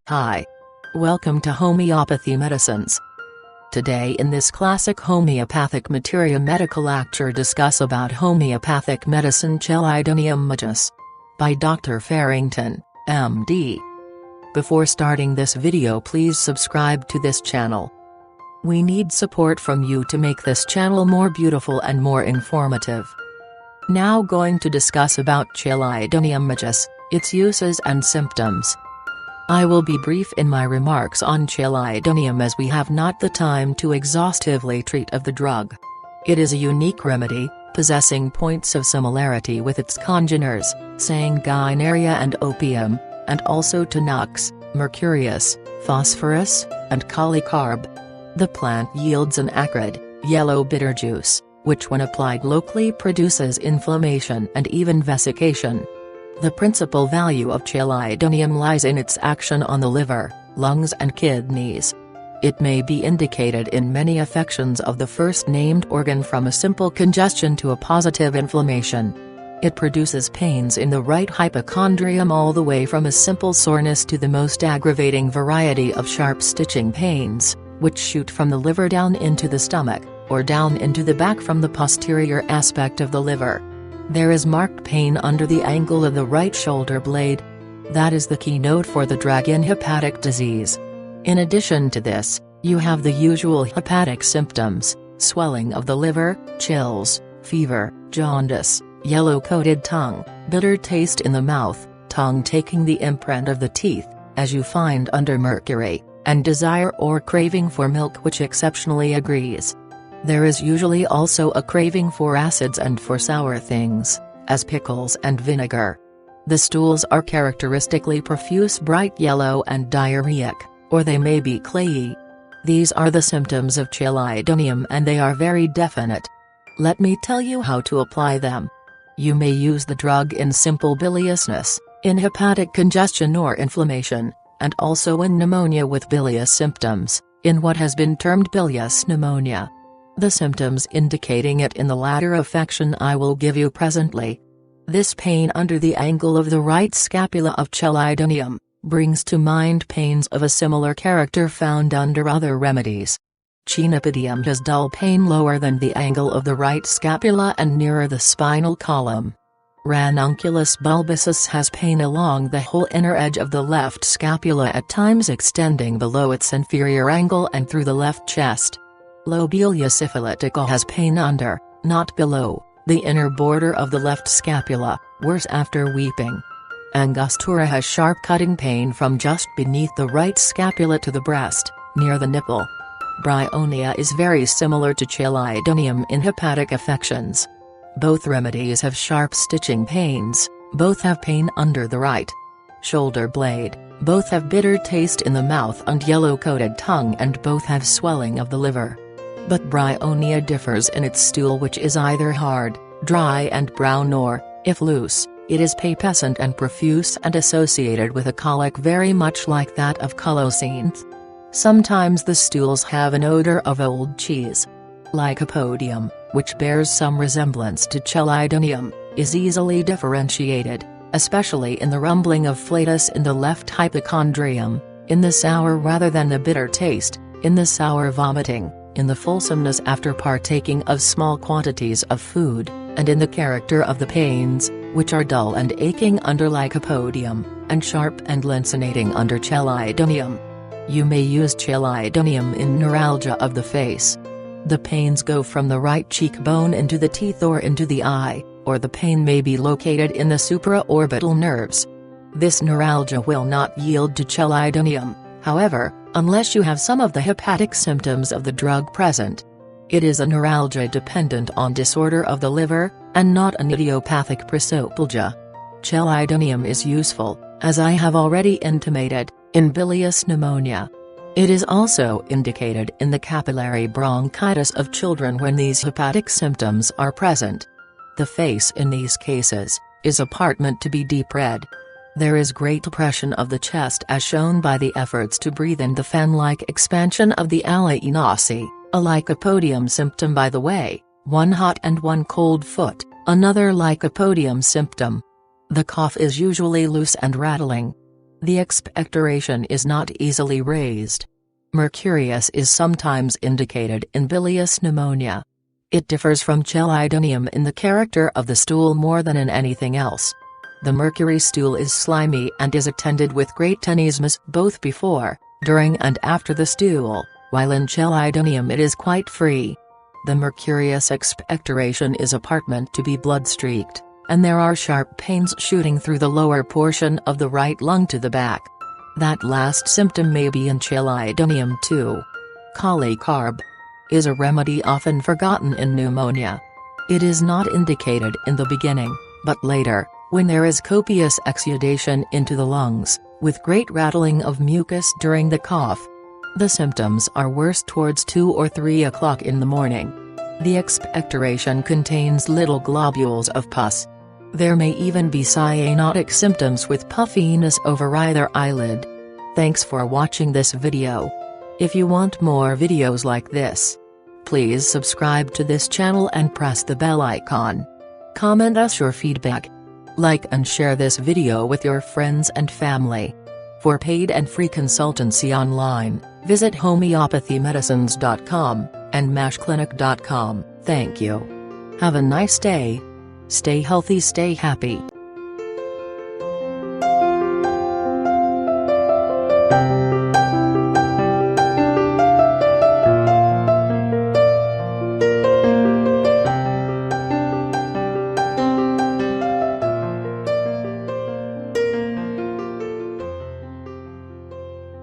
Hi. Welcome to Homeopathy Medicines. Today in this classic Homeopathic Materia Medica lecture discuss about homeopathic medicine Chelidonium majus by Dr. Farrington, MD. Before starting this video, please subscribe to this channel. We need support from you to make this channel more beautiful and more informative. Now going to discuss about Chelidonium majus, its uses and symptoms. I will be brief in my remarks on Chelidonium as we have not the time to exhaustively treat of the drug. It is a unique remedy, possessing points of similarity with its congeners, sanguinaria and opium, and also to nux, mercurius, phosphorus, and polycarb. The plant yields an acrid, yellow bitter juice, which when applied locally produces inflammation and even vesication. The principal value of Chelidonium lies in its action on the liver, lungs and kidneys. It may be indicated in many affections of the first named organ, from a simple congestion to a positive inflammation. It produces pains in the right hypochondrium all the way from a simple soreness to the most aggravating variety of sharp stitching pains, which shoot from the liver down into the stomach, or down into the back from the posterior aspect of the liver. There is marked pain under the angle of the right shoulder blade. That is the keynote for the drug in hepatic disease. In addition to this, you have the usual hepatic symptoms: swelling of the liver, chills, fever, jaundice, yellow-coated tongue, bitter taste in the mouth, tongue taking the imprint of the teeth, as you find under mercury, and desire or craving for milk, which exceptionally agrees. There is usually also a craving for acids and for sour things, as pickles and vinegar. The stools are characteristically profuse, bright yellow and diarrheic, or they may be clayey. These are the symptoms of Chelidonium and they are very definite. Let me tell you how to apply them. You may use the drug in simple biliousness, in hepatic congestion or inflammation, and also in pneumonia with bilious symptoms, in what has been termed bilious pneumonia. The symptoms indicating it in the latter affection I will give you presently. This pain under the angle of the right scapula of Chelidonium brings to mind pains of a similar character found under other remedies. Chenopodium has dull pain lower than the angle of the right scapula and nearer the spinal column. Ranunculus bulbosus has pain along the whole inner edge of the left scapula, at times extending below its inferior angle and through the left chest. Lobelia syphilitica has pain under, not below, the inner border of the left scapula, worse after weeping. Angostura has sharp cutting pain from just beneath the right scapula to the breast, near the nipple. Bryonia is very similar to Chelidonium in hepatic affections. Both remedies have sharp stitching pains, both have pain under the right shoulder blade, both have bitter taste in the mouth and yellow-coated tongue, and both have swelling of the liver. But bryonia differs in its stool, which is either hard, dry and brown, or, if loose, it is pupescent and profuse and associated with a colic very much like that of colocynth. Sometimes the stools have an odor of old cheese. Lycopodium, which bears some resemblance to Chelidonium, is easily differentiated, especially in the rumbling of flatus in the left hypochondrium, in the sour rather than the bitter taste, in the sour vomiting, in the fulsomeness after partaking of small quantities of food, and in the character of the pains, which are dull and aching under Lycopodium, and sharp and lancinating under Chelidonium. You may use Chelidonium in neuralgia of the face. The pains go from the right cheekbone into the teeth or into the eye, or the pain may be located in the supraorbital nerves. This neuralgia will not yield to Chelidonium, however, unless you have some of the hepatic symptoms of the drug present. It is a neuralgia dependent on disorder of the liver, and not an idiopathic prosopalgia. Chelidonium is useful, as I have already intimated, in bilious pneumonia. It is also indicated in the capillary bronchitis of children when these hepatic symptoms are present. The face in these cases is apparent to be deep red. There is great depression of the chest as shown by the efforts to breathe and the fan-like expansion of the alae nasi, a lycopodium symptom by the way, one hot and one cold foot, another lycopodium symptom. The cough is usually loose and rattling. The expectoration is not easily raised. Mercurius is sometimes indicated in bilious pneumonia. It differs from Chelidonium in the character of the stool more than in anything else. The mercury stool is slimy and is attended with great tenesmus both before, during and after the stool, while in Chelidonium it is quite free. The mercurius expectoration is apparent to be blood-streaked, and there are sharp pains shooting through the lower portion of the right lung to the back. That last symptom may be in Chelidonium too. Colicarb is a remedy often forgotten in pneumonia. It is not indicated in the beginning, but later, when there is copious exudation into the lungs, with great rattling of mucus during the cough. The symptoms are worse towards 2 or 3 o'clock in the morning. The expectoration contains little globules of pus. There may even be cyanotic symptoms with puffiness over either eyelid. Thanks for watching this video. If you want more videos like this, please subscribe to this channel and press the bell icon. Comment us your feedback. Like and share this video with your friends and family. For paid and free consultancy online, visit homeopathymedicines.com and mashclinic.com. Thank you. Have a nice day. Stay healthy, stay happy.